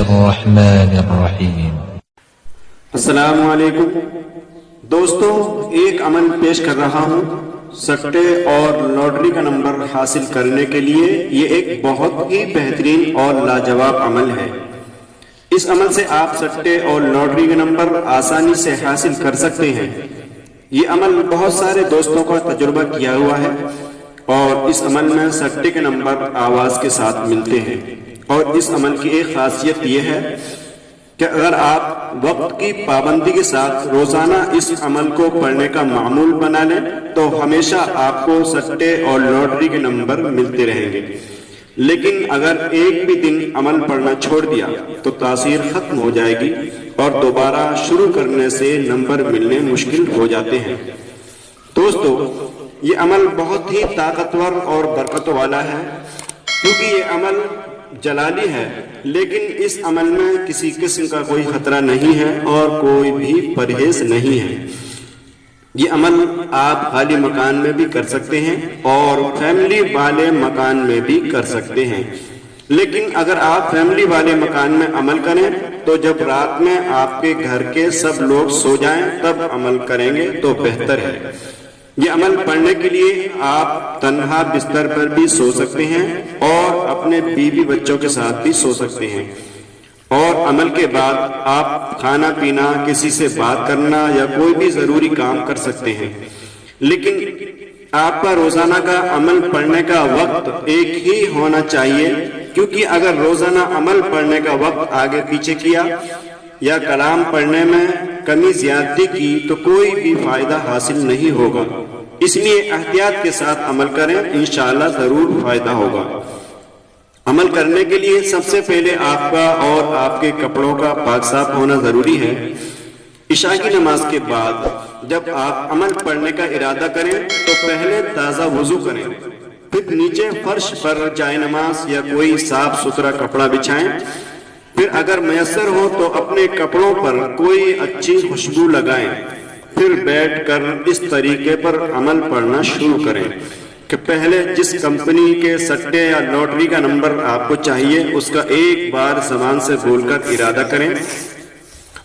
الرحمن الرحیم۔ السلام علیکم دوستوں، ایک عمل پیش کر رہا ہوں سٹے اور لاٹری کا نمبر حاصل کرنے کے لیے۔ یہ ایک بہت ہی بہترین اور لاجواب عمل ہے۔ اس عمل سے آپ سٹے اور لاٹری کے نمبر آسانی سے حاصل کر سکتے ہیں۔ یہ عمل بہت سارے دوستوں کا تجربہ کیا ہوا ہے، اور اس عمل میں سٹے کے نمبر آواز کے ساتھ ملتے ہیں۔ اور اس عمل کی ایک خاصیت یہ ہے کہ اگر آپ وقت کی پابندی کے ساتھ روزانہ اس عمل کو پڑھنے کا معمول بنا لیں تو ہمیشہ آپ کو سٹے اور لاٹری کے نمبر ملتے رہیں گے۔ لیکن اگر ایک بھی دن عمل پڑھنا چھوڑ دیا تو تاثیر ختم ہو جائے گی اور دوبارہ شروع کرنے سے نمبر ملنے مشکل ہو جاتے ہیں۔ دوستو، یہ عمل بہت ہی طاقتور اور برکت والا ہے، کیونکہ یہ عمل جلالی ہے، لیکن اس عمل میں کسی قسم کا کوئی خطرہ نہیں ہے اور کوئی بھی پرہیز نہیں ہے۔ یہ عمل آپ خالی مکان میں بھی کر سکتے ہیں اور فیملی والے مکان میں بھی کر سکتے ہیں۔ لیکن اگر آپ فیملی والے مکان میں عمل کریں تو جب رات میں آپ کے گھر کے سب لوگ سو جائیں تب عمل کریں گے تو بہتر ہے۔ یہ عمل پڑھنے کے لیے آپ تنہا بستر پر بھی سو سکتے ہیں اور اپنے بیوی بچوں کے ساتھ بھی سو سکتے ہیں، اور عمل کے بعد آپ کھانا پینا، کسی سے بات کرنا یا کوئی بھی ضروری کام کر سکتے ہیں۔ لیکن آپ کا روزانہ کا عمل پڑھنے کا وقت ایک ہی ہونا چاہیے، کیونکہ اگر روزانہ عمل پڑھنے کا وقت آگے پیچھے کیا یا کلام پڑھنے میں کمی زیادتی کی تو کوئی بھی فائدہ حاصل نہیں ہوگا۔ اس لیے احتیاط کے ساتھ عمل کریں، انشاءاللہ ضرور فائدہ ہوگا۔ عمل کرنے کے لیے سب سے پہلے آپ کا اور آپ کے کپڑوں کا پاک صاف ہونا ضروری ہے۔ عشاء کی نماز کے بعد جب آپ عمل پڑھنے کا ارادہ کریں تو پہلے تازہ وضو کریں، پھر نیچے فرش پر جائے نماز یا کوئی صاف ستھرا کپڑا بچھائیں، پھر اگر میسر ہو تو اپنے کپڑوں پر کوئی اچھی خوشبو لگائیں، پھر بیٹھ کر اس طریقے پر عمل پڑھنا شروع کریں کہ پہلے جس کمپنی کے سٹے یا لاٹری کا نمبر آپ کو چاہیے اس کا ایک بار زبان سے بول کر ارادہ کریں۔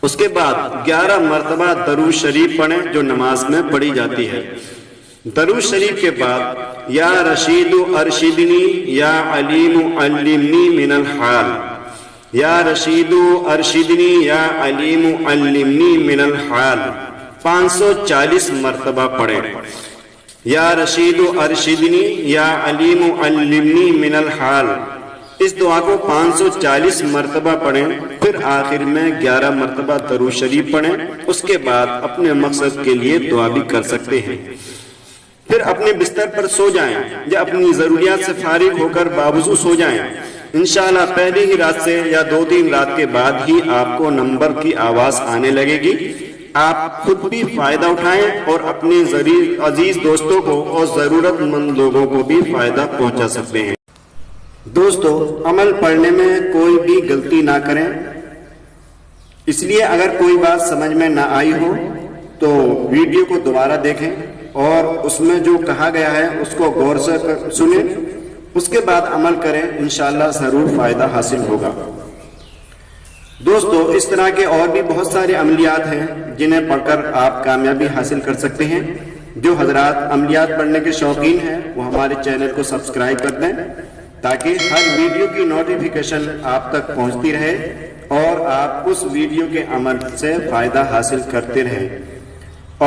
اس کے بعد 11 مرتبہ درود شریف پڑھیں جو نماز میں پڑھی جاتی ہے۔ درود شریف کے بعد یا رشید ارشدنی یا علیم علمنی من الحال، یا رشید ارشدنی یا علیم علمنی من الحال 540 مرتبہ پڑھیں۔ یا رشید ارشدنی یا علیم علمنی من الحال، اس دعا کو 540 مرتبہ پڑھیں، پھر آخر میں 11 مرتبہ درود شریف پڑھیں۔ اس کے بعد اپنے مقصد کے لیے دعا بھی کر سکتے ہیں۔ پھر اپنے بستر پر سو جائیں یا اپنی ضروریات سے فارغ ہو کر باوضو سو جائیں۔ انشاءاللہ پہلی ہی رات سے یا 2-3 رات کے بعد ہی آپ کو نمبر کی آواز آنے لگے گی۔ آپ خود بھی فائدہ اٹھائیں اور اپنے عزیز دوستوں کو اور ضرورت مند لوگوں کو بھی فائدہ پہنچا سکتے ہیں۔ دوستو، عمل پڑھنے میں کوئی بھی غلطی نہ کریں، اس لیے اگر کوئی بات سمجھ میں نہ آئی ہو تو ویڈیو کو دوبارہ دیکھیں اور اس میں جو کہا گیا ہے اس کو غور سے سنیں، اس کے بعد عمل کریں، انشاءاللہ ضرور فائدہ حاصل ہوگا۔ دوستو، اس طرح کے اور بھی بہت سارے عملیات ہیں جنہیں پڑھ کر آپ کامیابی حاصل کر سکتے ہیں۔ جو حضرات عملیات پڑھنے کے شوقین ہیں وہ ہمارے چینل کو سبسکرائب کر دیں تاکہ ہر ویڈیو کی نوٹیفیکیشن آپ تک پہنچتی رہے اور آپ اس ویڈیو کے عمل سے فائدہ حاصل کرتے رہیں۔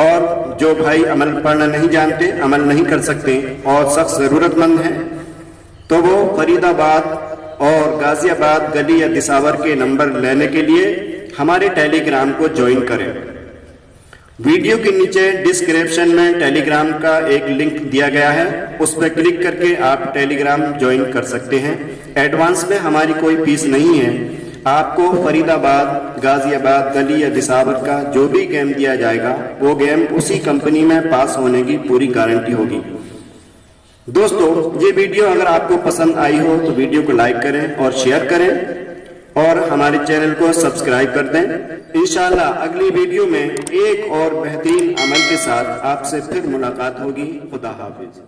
اور جو بھائی عمل پڑھنا نہیں جانتے، عمل نہیں کر سکتے اور سخت ضرورت مند ہیں تو وہ فرید آباد اور غازی آباد گلی یا دساور کے نمبر لینے کے لیے ہمارے ٹیلی گرام کو جوائن کریں۔ ویڈیو کے نیچے ڈسکرپشن میں ٹیلی گرام کا ایک لنک دیا گیا ہے، اس پہ کلک کر کے آپ ٹیلی گرام جوائن کر سکتے ہیں۔ ایڈوانس میں ہماری کوئی فیس نہیں ہے۔ آپ کو فرید آباد، غازی آباد گلی یا دساور کا جو بھی گیم دیا جائے گا وہ گیم اسی کمپنی میں پاس ہونے کی پوری گارنٹی ہوگی۔ دوستو، یہ ویڈیو اگر آپ کو پسند آئی ہو تو ویڈیو کو لائک کریں اور شیئر کریں اور ہمارے چینل کو سبسکرائب کر دیں۔ انشاءاللہ اگلی ویڈیو میں ایک اور بہترین عمل کے ساتھ آپ سے پھر ملاقات ہوگی۔ خدا حافظ۔